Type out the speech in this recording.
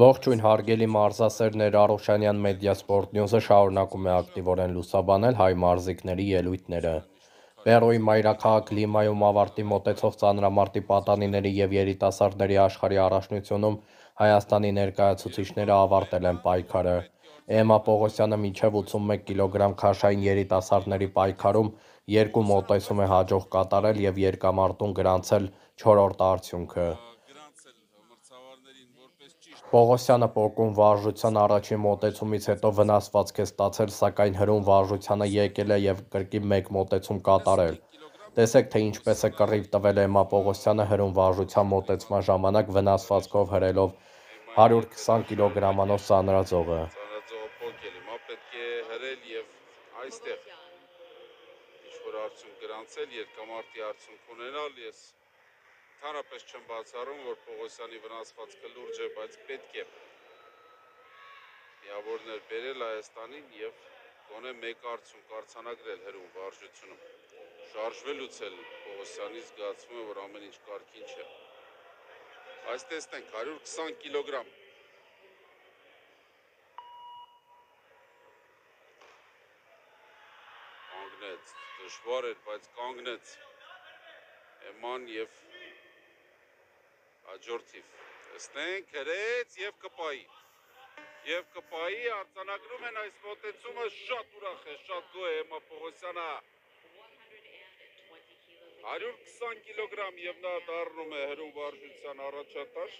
Ողջույն հարգելի մարզասերներ, Արուշանյան Մեդիա Սպորտ Նյուզը շարունակում է ակտիվորեն լուսաբանել հայ մարզիկների ելույթները։ Պերուի մայրաքաղաք Լիմայում ավարտի մոտեցող ծանրամարտի պատանիների և երիտասարդների աշխարհի առաջնությունում Հայաստանի ներկայացուցիչները ավարտել են պայքարը։ Էմմա Պողոսյանը մինչև 81 կգ քաշային երիտասարդների պայքարում 2 մոտեցում է հաջող կատարել և երկամարտում գրանցել 4-րդ արդյունքը։ Պողոսյանը պոկուն վարժության առաջին մոտեցումից հետո վնասվածք է ստացել, սակայն հրում վարժությանը եկել է և կրկին մեկ մոտեցում կատարել։ Տեսեք, թե ինչպես է կռիվ տվել Էմմա Պողոսյանը հրում վարժության մոտեցման ժամանակ վնասվածքով հրելով 120 կգ-անոց ծանրաձողը։ Պետք է հրել եւ այստեղ ինչ-որ արդյունք գրանցել, երկամարտի արդյունք ունենալ, ես ընդհանրապես չեմ բացառում, որ Պողոսյանի վնասվածքը լուրջ է, բայց պետք է միավորներ բերել Հայաստանին եւ գոնե մեկ արդյունք արձանագրել հրում վարժությունում։ Շարժվելուց էլ Պողոսյանի զգացվում է, որ ամեն ինչ կարգին չէ։ Այս տեսնենք 120 կգ։ Կանգնեց, դժվար էր, բայց կանգնեց Էմման եւ հաջորդիվ։ Տեսնենք, հրեց եւ կպայի։ Եվ կպայի արձանագրում են այս մոտեցումը, շատ ուրախ է, շատ գոհ է Էմմա Պողոսյանը։ 120 կգ եւ նա դառնում է հրում վարժության առաջատար։